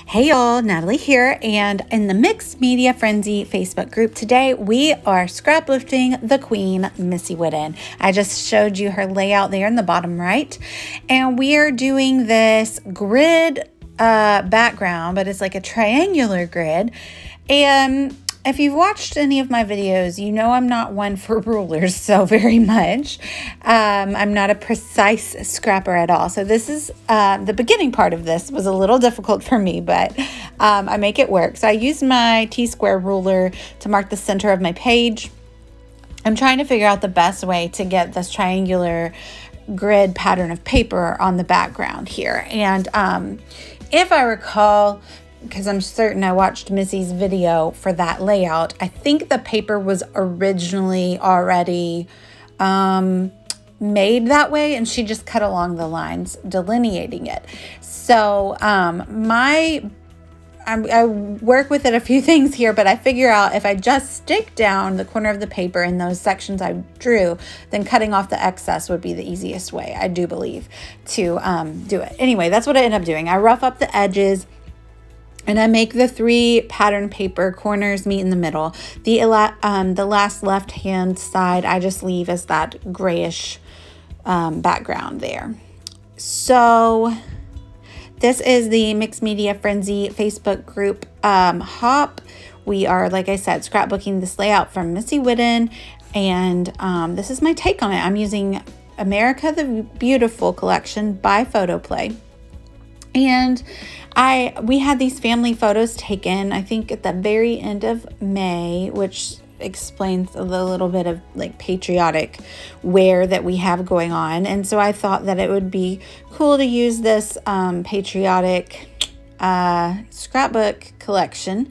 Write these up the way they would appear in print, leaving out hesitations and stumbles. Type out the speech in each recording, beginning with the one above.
Hey y'all, Natalie here, and in the Mixed Media Frenzy Facebook group today, we are scraplifting the Queen, Missy Wooden. I just showed you her layout there in the bottom right, and we are doing this grid background, but it's like a triangular grid. And if you've watched any of my videos, you know I'm not one for rulers so very much. I'm not a precise scrapper at all. So this is, the beginning part of this was a little difficult for me, but I make it work. So I use my T-square ruler to mark the center of my page. I'm trying to figure out the best way to get this triangular grid pattern of paper on the background here. And if I recall, because I'm certain I watched Missy's video for that layout, I think the paper was originally already made that way, and she just cut along the lines delineating it. So I work with it a few things here, but I figure out if I just stick down the corner of the paper in those sections I drew, then cutting off the excess would be the easiest way, I do believe, to do it. Anyway, that's what I end up doing. I rough up the edges, and I make the 3 pattern paper corners meet in the middle. The last left-hand side I just leave as that grayish background there. So this is the Mixed Media Frenzy Facebook group hop. We are, like I said, scrapbooking this layout from Missy Wooden, and this is my take on it. I'm using America the Beautiful collection by Photoplay. And we had these family photos taken, I think at the very end of May, which explains a little bit of like patriotic wear that we have going on. And so I thought that it would be cool to use this patriotic scrapbook collection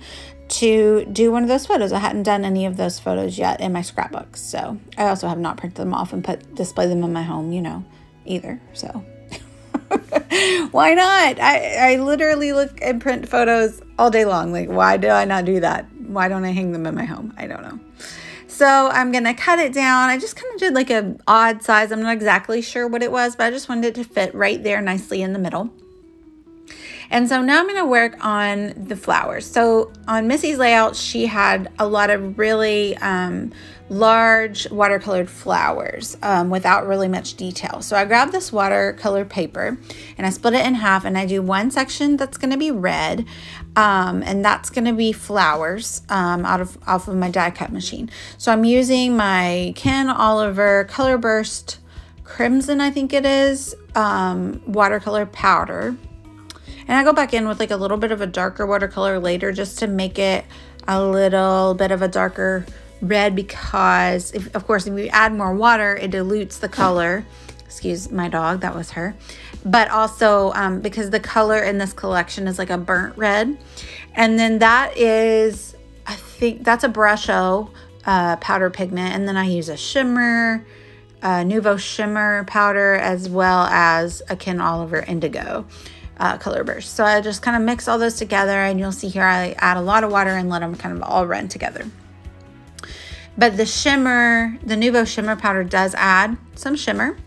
to do one of those photos. I hadn't done any of those photos yet in my scrapbooks. So I also have not printed them off and display them in my home, you know, either. So why not? I literally look and print photos all day long. Like, why do I not do that? Why don't I hang them in my home? I don't know. So I'm going to cut it down. I just kind of did like an odd size. I'm not exactly sure what it was, but I just wanted it to fit right there nicely in the middle. And so now I'm going to work on the flowers. So on Missy's layout, she had a lot of really large watercolored flowers without really much detail. So I grabbed this watercolor paper and I split it in half, and I do one section that's going to be red, and that's going to be flowers off of my die cut machine. So I'm using my Ken Oliver Color Burst Crimson, I think it is, watercolor powder. And I go back in with like a little bit of a darker watercolor later just to make it a little bit of a darker red, because of course if you add more water, it dilutes the color. Excuse my dog, that was her. But also because the color in this collection is like a burnt red. And then that is, I think that's a Brusho powder pigment. And then I use a shimmer, Nouveau shimmer powder, as well as a Ken Oliver Indigo color burst. So I just kind of mix all those together, and you'll see here I add a lot of water and let them kind of all run together. But the shimmer, the Nouveau shimmer powder does add some shimmer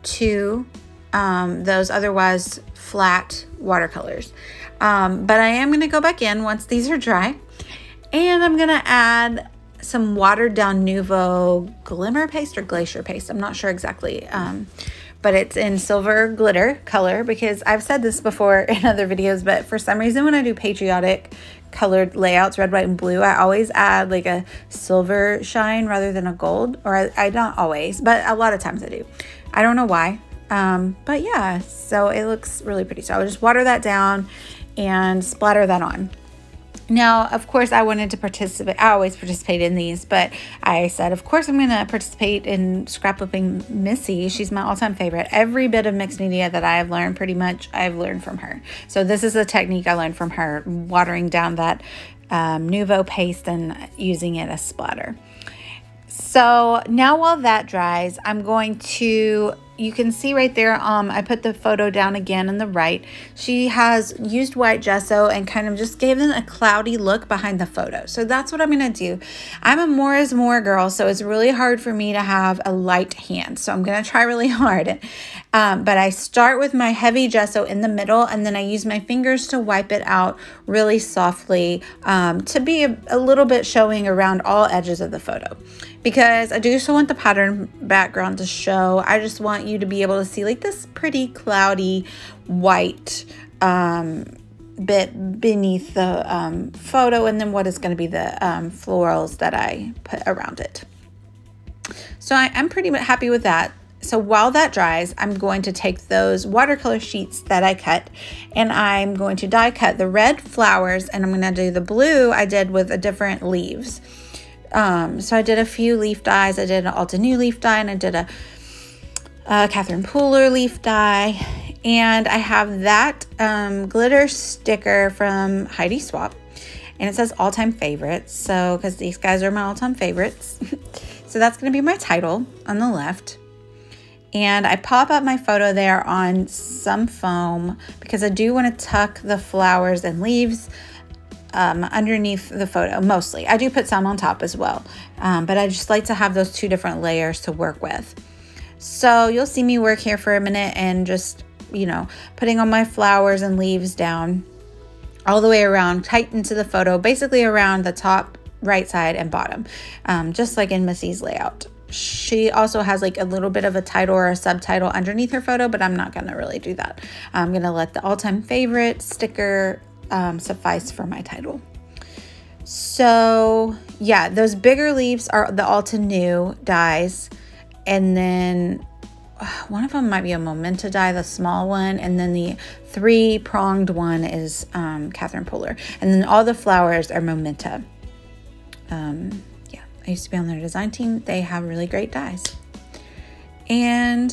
to those otherwise flat watercolors. But I am going to go back in once these are dry, and I'm going to add some watered down Nouveau glimmer paste or glacier paste. I'm not sure exactly. But it's in silver glitter color, because I've said this before in other videos, but for some reason when I do patriotic colored layouts, red, white, and blue, I always add like a silver shine rather than a gold, or I don't always, but a lot of times I do. I don't know why, but yeah, so it looks really pretty. So I would just water that down and splatter that on. Now, of course, I wanted to participate. I always participate in these, but I said, of course, I'm going to participate in scrapbooking Missy. She's my all-time favorite. Every bit of mixed media that I have learned, pretty much, I've learned from her. So this is a technique I learned from her, watering down that Nouveau paste and using it as splatter. So now while that dries, I'm going to, you can see right there, I put the photo down again on the right. She has used white gesso and kind of just gave them a cloudy look behind the photo. So that's what I'm going to do. I'm a more is more girl, so it's really hard for me to have a light hand. So I'm going to try really hard. But I start with my heavy gesso in the middle, and then I use my fingers to wipe it out really softly to be a little bit showing around all edges of the photo. Because I do still want the pattern background to show. I just want you to be able to see like this pretty cloudy white bit beneath the photo, and then what is going to be the florals that I put around it. So I'm pretty happy with that. So while that dries, I'm going to take those watercolor sheets that I cut, and I'm going to die cut the red flowers, and I'm going to do the blue I did with a different leaves. So I did a few leaf dies. I did an Alta New leaf die, and I did a Catherine Pooler leaf die, and I have that glitter sticker from Heidi Swapp, and it says all-time favorites. So because these guys are my all-time favorites. So that's going to be my title on the left. And I pop up my photo there on some foam because I do want to tuck the flowers and leaves underneath the photo mostly. I do put some on top as well, but I just like to have those two different layers to work with. So you'll see me work here for a minute and just, you know, putting on my flowers and leaves down all the way around, tight into the photo, basically around the top, right side, and bottom, just like in Missy's layout. She also has like a little bit of a title or a subtitle underneath her photo, but I'm not going to really do that. I'm going to let the all-time favorite sticker suffice for my title. So yeah, those bigger leaves are the Alta New dies, and then one of them might be a Momenta die, the small one, and then the 3-pronged one is Catherine Pooler, and then all the flowers are Momenta. Yeah, I used to be on their design team. They have really great dies, and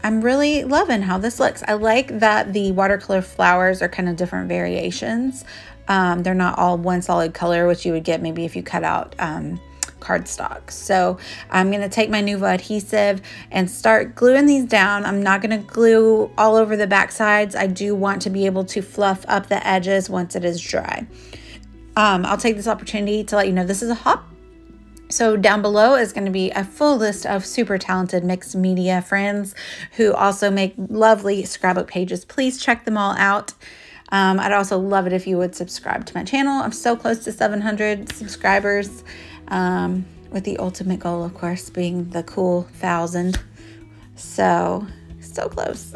I'm really loving how this looks. I like that the watercolor flowers are kind of different variations. They're not all one solid color, which you would get maybe if you cut out cardstock. So I'm going to take my Nuvo adhesive and start gluing these down. I'm not going to glue all over the back sides. I do want to be able to fluff up the edges once it is dry. I'll take this opportunity to let you know this is a hop. So down below is going to be a full list of super talented mixed media friends who also make lovely scrapbook pages. Please check them all out. I'd also love it if you would subscribe to my channel. I'm so close to 700 subscribers, with the ultimate goal, of course, being the cool 1,000. So close.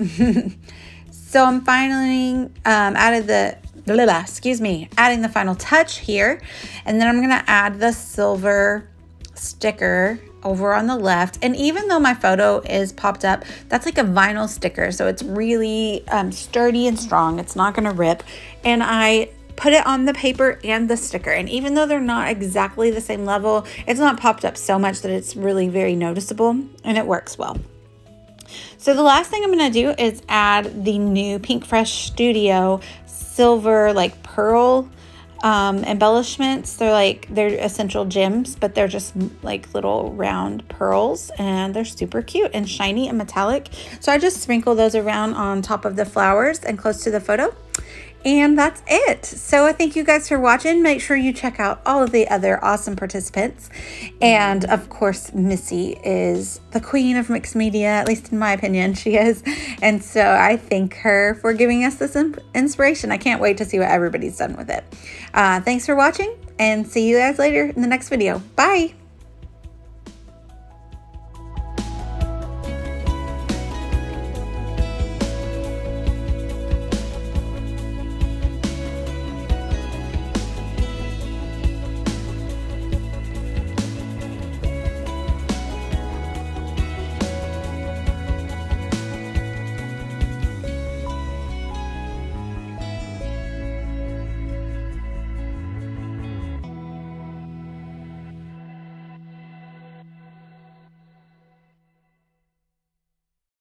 So I'm finally adding the final touch here, and then I'm going to add the silver sticker over on the left. And even though my photo is popped up, that's like a vinyl sticker, so it's really sturdy and strong. It's not going to rip, and I put it on the paper and the sticker, and even though they're not exactly the same level, it's not popped up so much that it's really very noticeable, and it works well. So the last thing I'm going to do is add the new Pink Fresh Studio silver like pearl embellishments. They're essential gems, but they're just like little round pearls, and they're super cute and shiny and metallic. So I just sprinkle those around on top of the flowers and close to the photo. And that's it. So I thank you guys for watching. Make sure you check out all of the other awesome participants. And of course, Missy is the queen of mixed media, at least in my opinion, she is. And so I thank her for giving us this inspiration. I can't wait to see what everybody's done with it. Thanks for watching, and see you guys later in the next video. Bye.